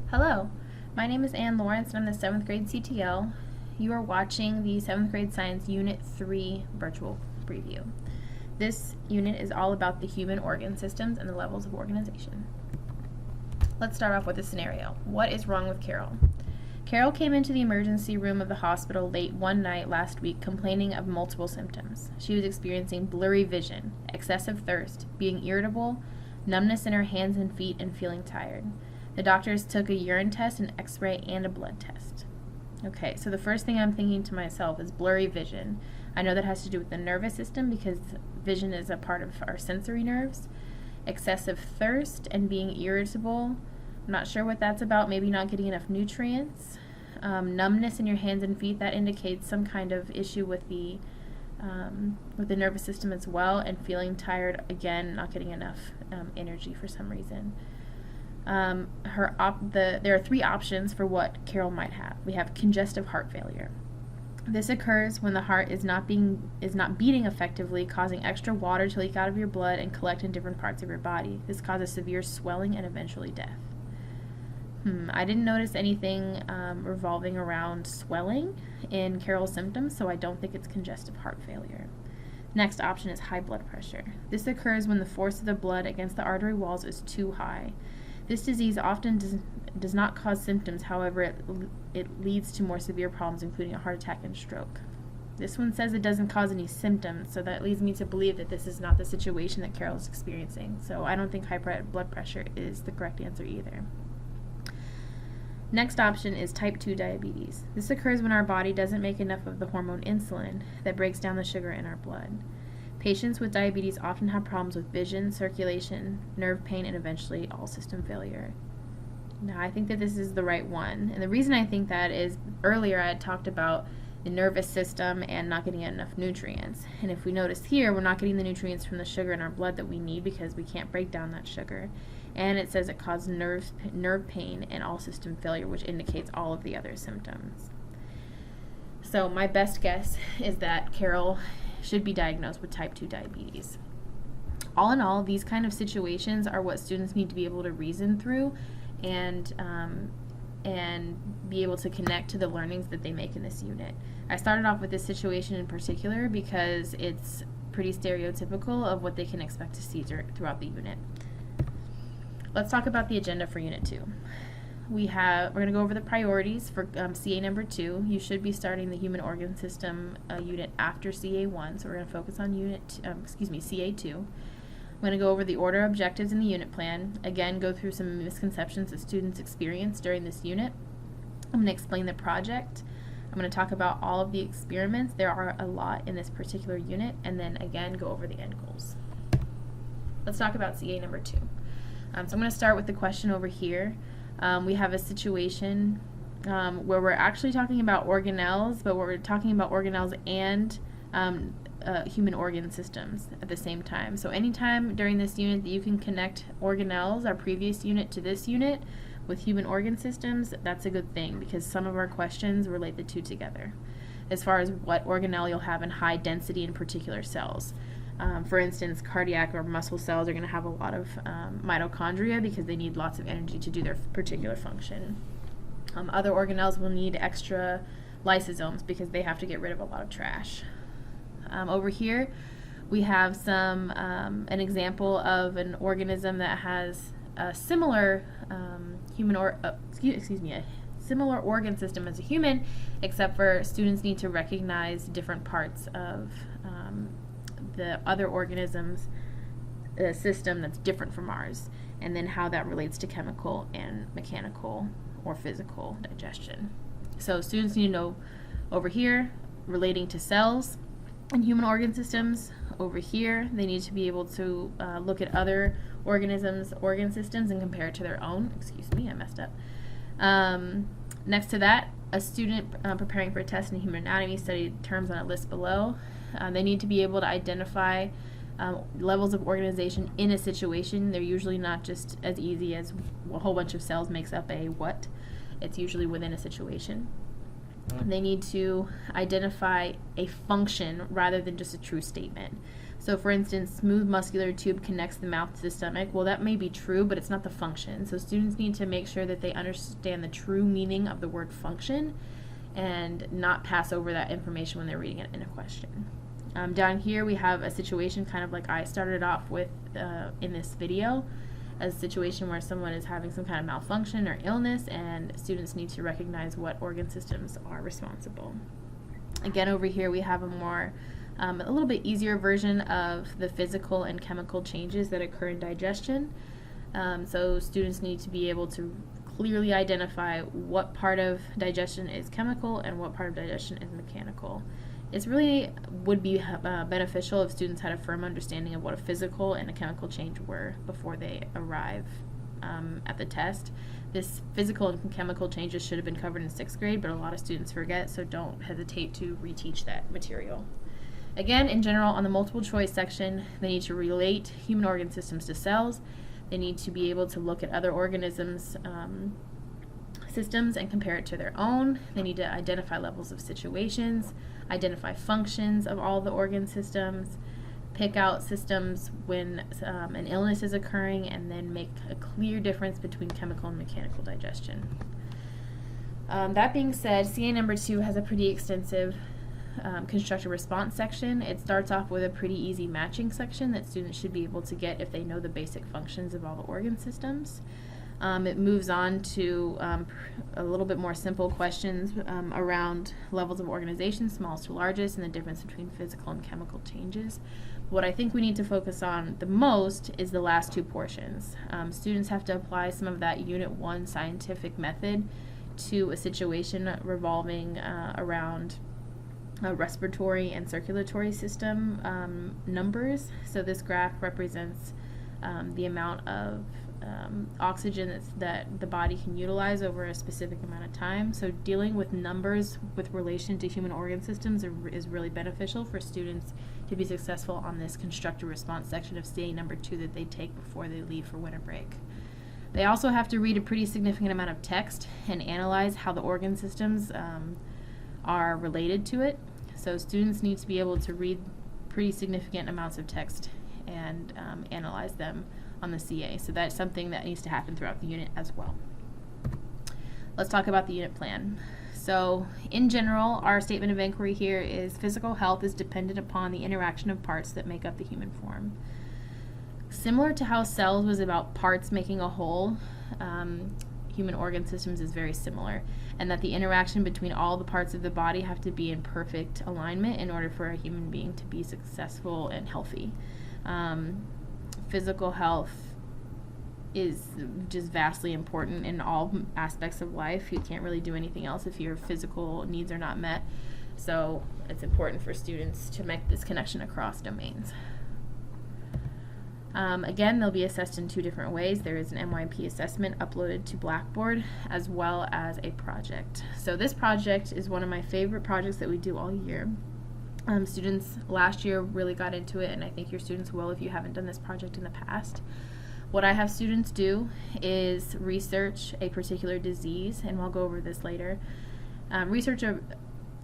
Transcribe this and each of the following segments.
Hello, my name is Ann Lawrence and I'm the 7th grade CTL. You are watching the 7th grade Science Unit 3 virtual preview. This unit is all about the human organ systems and the levels of organization. Let's start off with a scenario. What is wrong with Carol? Carol came into the emergency room of the hospital late one night last week complaining of multiple symptoms. She was experiencing blurry vision, excessive thirst, being irritable, numbness in her hands and feet, and feeling tired. The doctors took a urine test, an x-ray, and a blood test. Okay, so the first thing I'm thinking to myself is blurry vision. I know that has to do with the nervous system because vision is a part of our sensory nerves. Excessive thirst and being irritable. I'm not sure what that's about, maybe not getting enough nutrients. Numbness in your hands and feet, that indicates some kind of issue with the nervous system as well, and feeling tired, again, not getting enough energy for some reason. There are three options for what Carol might have. We have congestive heart failure. This occurs when the heart is not beating effectively, causing extra water to leak out of your blood and collect in different parts of your body. This causes severe swelling and eventually death. I didn't notice anything revolving around swelling in Carol's symptoms, so I don't think it's congestive heart failure. Next option is high blood pressure. This occurs when the force of the blood against the artery walls is too high. This disease often does not cause symptoms, however, it leads to more severe problems, including a heart attack and stroke. This one says it doesn't cause any symptoms, so that leads me to believe that this is not the situation that Carol is experiencing. So I don't think high blood pressure is the correct answer either. Next option is type 2 diabetes. This occurs when our body doesn't make enough of the hormone insulin that breaks down the sugar in our blood. Patients with diabetes often have problems with vision, circulation, nerve pain, and eventually all system failure. Now, I think that this is the right one. And the reason I think that is earlier I had talked about the nervous system and not getting enough nutrients. And if we notice here, we're not getting the nutrients from the sugar in our blood that we need because we can't break down that sugar. And it says it causes nerve pain and all system failure, which indicates all of the other symptoms. So my best guess is that Carol should be diagnosed with type 2 diabetes. All in all, these kind of situations are what students need to be able to reason through and be able to connect to the learnings that they make in this unit. I started off with this situation in particular because it's pretty stereotypical of what they can expect to see throughout the unit. Let's talk about the agenda for Unit 2. We're going to go over the priorities for CA number 2. You should be starting the human organ system unit after CA1, so we're going to focus on CA2. I'm going to go over the order of objectives in the unit plan. Again, go through some misconceptions that students experience during this unit. I'm going to explain the project. I'm going to talk about all of the experiments. There are a lot in this particular unit, and then again go over the end goals. Let's talk about CA number 2. So I'm going to start with the question over here. We have a situation where we're actually talking about organelles, but we're talking about organelles and human organ systems at the same time. So anytime during this unit that you can connect organelles, our previous unit, to this unit with human organ systems, that's a good thing because some of our questions relate the two together as far as what organelle you'll have in high density in particular cells. For instance, cardiac or muscle cells are going to have a lot of mitochondria because they need lots of energy to do their particular function. Other organelles will need extra lysosomes because they have to get rid of a lot of trash. Over here, we have an example of an organism that has a similar similar organ system as a human, except for students need to recognize different parts of the other organism's system that's different from ours, and then how that relates to chemical and mechanical or physical digestion. So students need to know over here relating to cells and human organ systems. Over here they need to be able to look at other organisms' organ systems and compare it to their own. Excuse me, I messed up. Next to that, a student preparing for a test in human anatomy study terms on a list below. They need to be able to identify levels of organization in a situation. They're usually not just as easy as a whole bunch of cells makes up a what. It's usually within a situation. They need to identify a function rather than just a true statement. So for instance, smooth muscular tube connects the mouth to the stomach. Well, that may be true, but it's not the function. So students need to make sure that they understand the true meaning of the word function and not pass over that information when they're reading it in a question. Down here we have a situation kind of like I started off with in this video, a situation where someone is having some kind of malfunction or illness, and students need to recognize what organ systems are responsible. Again, over here we have a little bit easier version of the physical and chemical changes that occur in digestion. So students need to be able to clearly identify what part of digestion is chemical and what part of digestion is mechanical. It really would be beneficial if students had a firm understanding of what a physical and a chemical change were before they arrive at the test. This physical and chemical changes should have been covered in 6th grade, but a lot of students forget, so don't hesitate to reteach that material. Again, in general, on the multiple choice section, they need to relate human organ systems to cells. They need to be able to look at other organisms' systems and compare it to their own. They need to identify levels of situations, identify functions of all the organ systems, pick out systems when an illness is occurring, and then make a clear difference between chemical and mechanical digestion. That being said, CA number 2 has a pretty extensive constructive response section. It starts off with a pretty easy matching section that students should be able to get if they know the basic functions of all the organ systems. It moves on to a little bit more simple questions around levels of organization, smallest to largest, and the difference between physical and chemical changes. What I think we need to focus on the most is the last 2 portions. Students have to apply some of that Unit 1 scientific method to a situation revolving around respiratory and circulatory system numbers. So this graph represents the amount of oxygen that the body can utilize over a specific amount of time. So dealing with numbers with relation to human organ systems is really beneficial for students to be successful on this constructive response section of CA number 2 that they take before they leave for winter break. They also have to read a pretty significant amount of text and analyze how the organ systems are related to it. So students need to be able to read pretty significant amounts of text and analyze them on the CA. So that's something that needs to happen throughout the unit as well. Let's talk about the unit plan. So in general, our statement of inquiry here is physical health is dependent upon the interaction of parts that make up the human form. Similar to how cells was about parts making a whole, human organ systems is very similar, and that the interaction between all the parts of the body have to be in perfect alignment in order for a human being to be successful and healthy. Physical health is just vastly important in all aspects of life. You can't really do anything else if your physical needs are not met. So it's important for students to make this connection across domains. Again, they'll be assessed in 2 different ways. There is an MYP assessment uploaded to Blackboard as well as a project. So this project is one of my favorite projects that we do all year. Students last year really got into it, and I think your students will if you haven't done this project in the past. What I have students do is research a particular disease, and we'll go over this later.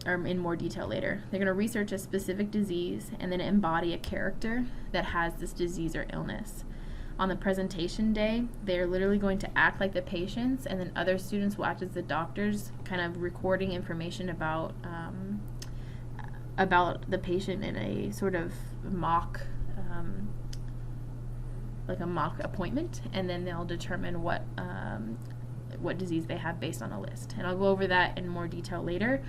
In more detail later. They're going to research a specific disease and then embody a character that has this disease or illness. On the presentation day, they're literally going to act like the patients, and then other students will act as the doctors, kind of recording information about the patient in a sort of mock appointment, and then they'll determine what disease they have based on a list. And I'll go over that in more detail later.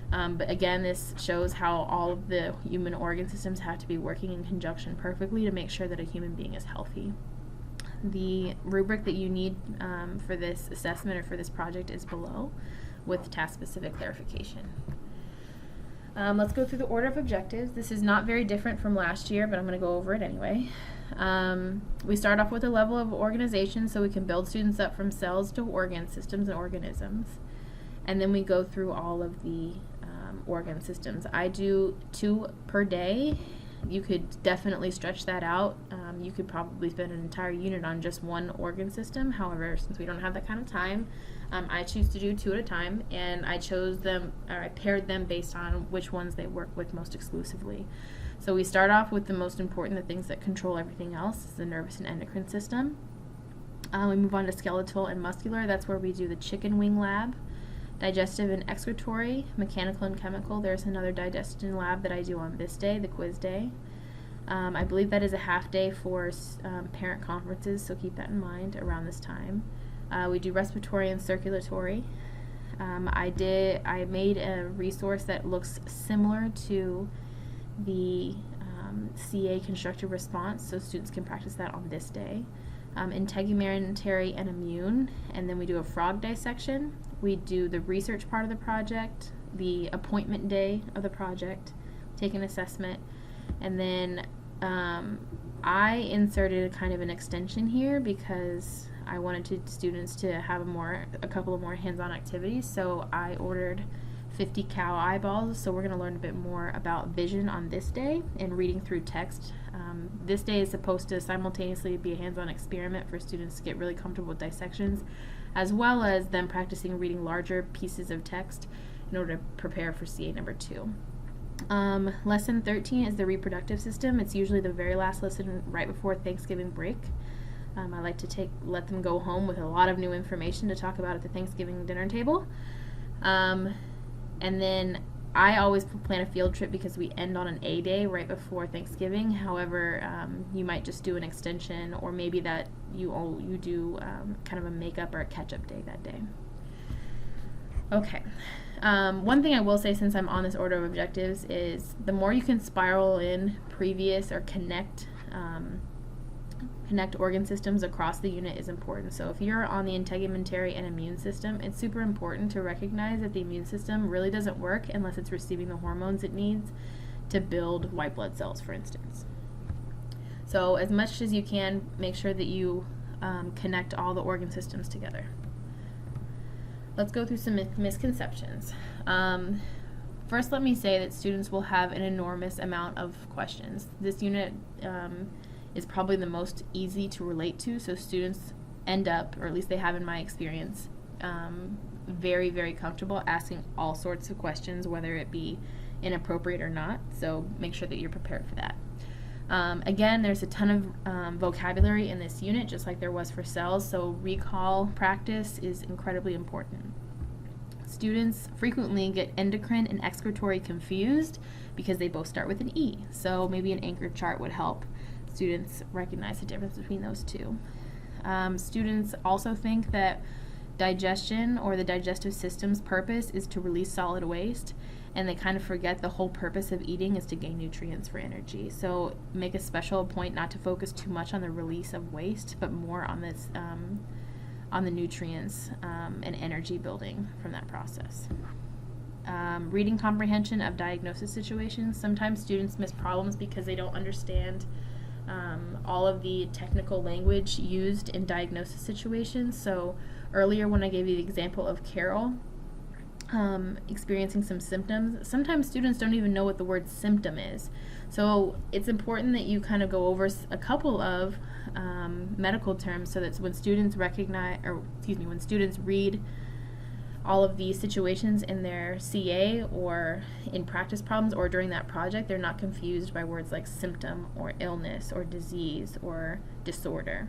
But again, this shows how all of the human organ systems have to be working in conjunction perfectly to make sure that a human being is healthy. The rubric that you need for this assessment or for this project is below with task-specific clarification. Let's go through the order of objectives. This is not very different from last year, but I'm going to go over it anyway. We start off with a level of organization so we can build students up from cells to organ systems and organisms. And then we go through all of the organ systems. I do 2 per day. You could definitely stretch that out. You could probably spend an entire unit on just one organ system. However, since we don't have that kind of time, I choose to do 2 at a time, and I chose them, or I paired them based on which ones they work with most exclusively. So we start off with the most important, the things that control everything else, is the nervous and endocrine system. We move on to skeletal and muscular. That's where we do the chicken wing lab. Digestive and excretory, mechanical and chemical. There's another digestion lab that I do on this day, the quiz day. I believe that is a half day for parent conferences, so keep that in mind around this time. We do respiratory and circulatory. I made a resource that looks similar to the CA constructive response, so students can practice that on this day. Integumentary and immune, and then we do a frog dissection. We do the research part of the project, the appointment day of the project, take an assessment, and then I inserted kind of an extension here because I wanted students to have a couple of more hands-on activities, so I ordered 50 cow eyeballs, so we're going to learn a bit more about vision on this day and reading through text. This day is supposed to simultaneously be a hands-on experiment for students to get really comfortable with dissections, as well as them practicing reading larger pieces of text in order to prepare for CA number 2. Lesson 13 is the reproductive system. It's usually the very last lesson right before Thanksgiving break. I like to let them go home with a lot of new information to talk about at the Thanksgiving dinner table. And then I always plan a field trip because we end on an A day right before Thanksgiving. However, you might just do an extension, or maybe that you do kind of a makeup or a catch-up day that day. Okay. One thing I will say, since I'm on this order of objectives, is the more you can spiral in previous or connect organ systems across the unit is important. So if you're on the integumentary and immune system, it's super important to recognize that the immune system really doesn't work unless it's receiving the hormones it needs to build white blood cells, for instance. So as much as you can, make sure that you connect all the organ systems together. Let's go through some misconceptions. First, let me say that students will have an enormous amount of questions. This unit is probably the most easy to relate to, so students end up, or at least they have in my experience, very, very comfortable asking all sorts of questions, whether it be inappropriate or not, so make sure that you're prepared for that. Again, there's a ton of vocabulary in this unit, just like there was for cells, so recall practice is incredibly important. Students frequently get endocrine and excretory confused because they both start with an E, so maybe an anchor chart would help students recognize the difference between those two. Students also think that digestion or the digestive system's purpose is to release solid waste, and they kind of forget the whole purpose of eating is to gain nutrients for energy. So make a special point not to focus too much on the release of waste, but more on this on the nutrients and energy building from that process. Reading comprehension of diagnosis situations. Sometimes students miss problems because they don't understand all of the technical language used in diagnosis situations. So earlier when I gave you the example of Carol experiencing some symptoms, sometimes students don't even know what the word symptom is. So it's important that you kind of go over a couple of medical terms so that when students when students read all of these situations in their CA or in practice problems or during that project, they're not confused by words like symptom or illness or disease or disorder.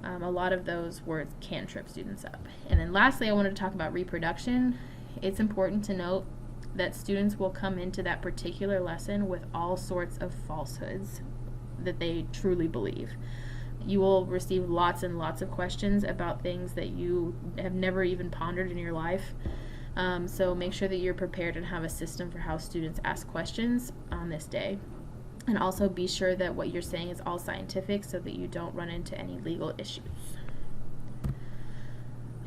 A lot of those words can trip students up. And then lastly, I wanted to talk about reproduction. It's important to note that students will come into that particular lesson with all sorts of falsehoods that they truly believe. You will receive lots and lots of questions about things that you have never even pondered in your life. So make sure that you're prepared and have a system for how students ask questions on this day. And also be sure that what you're saying is all scientific so that you don't run into any legal issues.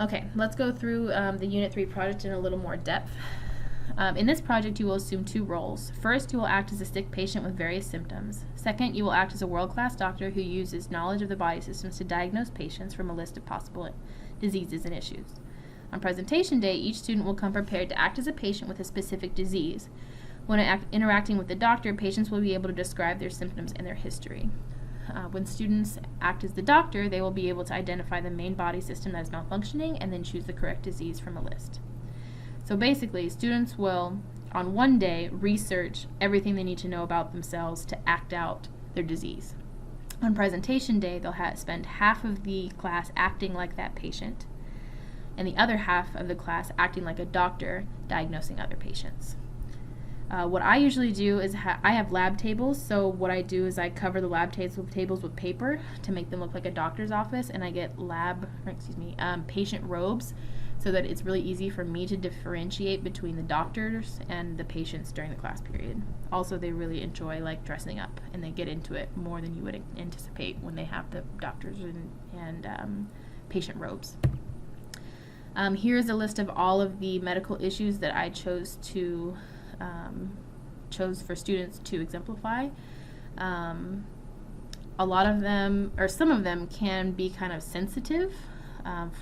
Okay, let's go through the Unit 3 project in a little more depth. In this project, you will assume two roles. First, you will act as a sick patient with various symptoms. Second, you will act as a world-class doctor who uses knowledge of the body systems to diagnose patients from a list of possible diseases and issues. On presentation day, each student will come prepared to act as a patient with a specific disease. When interacting with the doctor, patients will be able to describe their symptoms and their history. When students act as the doctor, they will be able to identify the main body system that is malfunctioning and then choose the correct disease from a list. So basically, students will on one day, research everything they need to know about themselves to act out their disease. On presentation day, they'll spend half of the class acting like that patient, and the other half of the class acting like a doctor diagnosing other patients. What I usually do is I have lab tables, so what I do is I cover the lab tables with paper to make them look like a doctor's office, and I get patient robes so that it's really easy for me to differentiate between the doctors and the patients during the class period. Also, they really enjoy dressing up, and they get into it more than you would anticipate when they have the doctors and patient robes. Here's a list of all of the medical issues that I chose for students to exemplify. A lot of them, or some of them, can be kind of sensitive.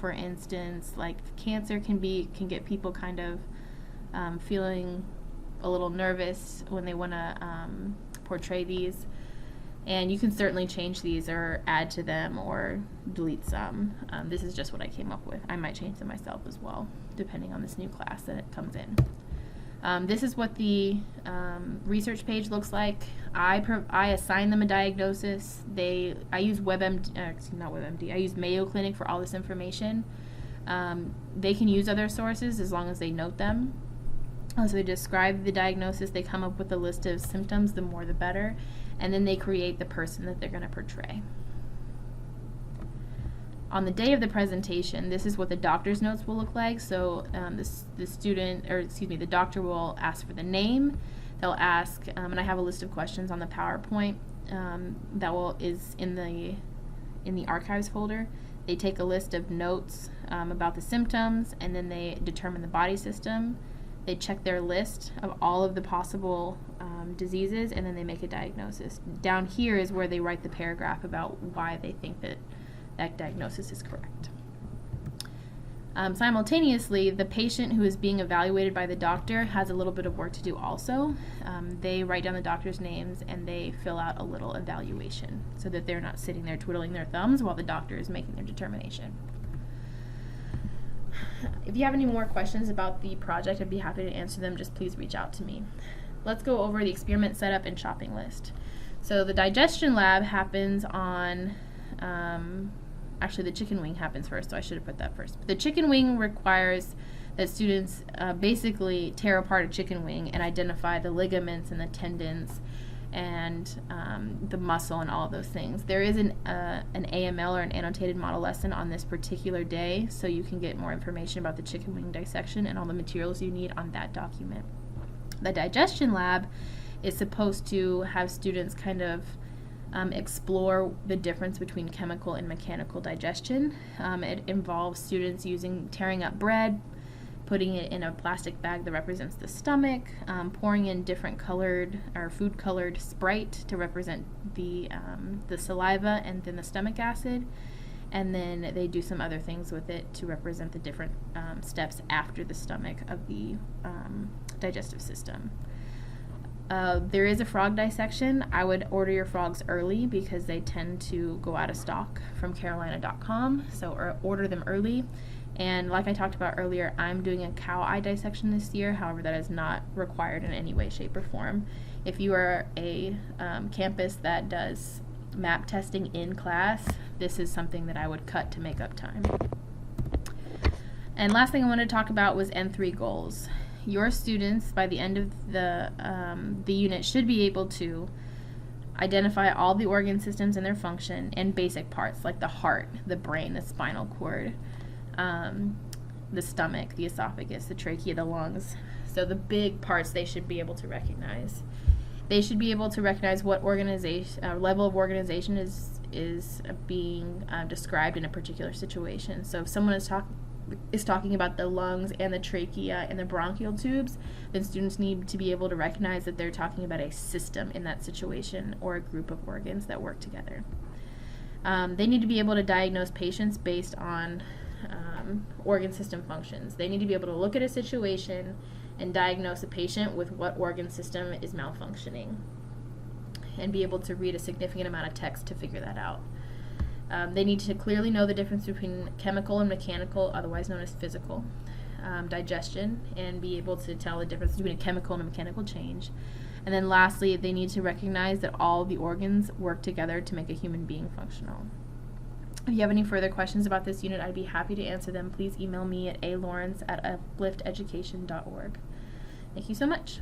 For instance, like cancer can get people kind of feeling a little nervous when they want to portray these. And you can certainly change these or add to them or delete some. This is just what I came up with. I might change them myself as well, depending on this new class that it comes in. This is what the research page looks like. I assign them a diagnosis. I use I use Mayo Clinic for all this information. They can use other sources as long as they note them. So they describe the diagnosis. They come up with a list of symptoms. The more, the better. And then they create the person that they're going to portray. On the day of the presentation, this is what the doctor's notes will look like. So the doctor will ask for the name. They'll ask, and I have a list of questions on the PowerPoint is in the archives folder. They take a list of notes about the symptoms, and then they determine the body system. They check their list of all of the possible diseases, and then they make a diagnosis. Down here is where they write the paragraph about why they think that diagnosis is correct. Simultaneously, the patient who is being evaluated by the doctor has a little bit of work to do also. They write down the doctor's names and they fill out a little evaluation so that they're not sitting there twiddling their thumbs while the doctor is making their determination. If you have any more questions about the project, I'd be happy to answer them. Just please reach out to me. Let's go over the experiment setup and shopping list. So the digestion lab happens on actually, the chicken wing happens first, so I should have put that first. But the chicken wing requires that students basically tear apart a chicken wing and identify the ligaments and the tendons and the muscle and all of those things. There is an AML or an annotated model lesson on this particular day, so you can get more information about the chicken wing dissection and all the materials you need on that document. The digestion lab is supposed to have students kind of explore the difference between chemical and mechanical digestion. It involves students tearing up bread, putting it in a plastic bag that represents the stomach, pouring in different colored or food colored Sprite to represent the saliva and then the stomach acid, and then they do some other things with it to represent the different steps after the stomach of the digestive system. There is a frog dissection. I would order your frogs early because they tend to go out of stock from Carolina.com, so order them early. And like I talked about earlier, I'm doing a cow eye dissection this year. However, that is not required in any way, shape, or form. If you are a campus that does map testing in class, this is something that I would cut to make up time. And last thing I wanted to talk about was N3 goals. Your students, by the end of the unit, should be able to identify all the organ systems and their function and basic parts like the heart, the brain, the spinal cord, the stomach, the esophagus, the trachea, the lungs. So the big parts they should be able to recognize. They should be able to recognize what level of organization is being described in a particular situation. So if someone is talking about the lungs and the trachea and the bronchial tubes, then students need to be able to recognize that they're talking about a system in that situation or a group of organs that work together. They need to be able to diagnose patients based on organ system functions. They need to be able to look at a situation and diagnose a patient with what organ system is malfunctioning and be able to read a significant amount of text to figure that out. They need to clearly know the difference between chemical and mechanical, otherwise known as physical, digestion, and be able to tell the difference between a chemical and a mechanical change. And then lastly, they need to recognize that all the organs work together to make a human being functional. If you have any further questions about this unit, I'd be happy to answer them. Please email me at alawrence@uplifteducation.org. Thank you so much.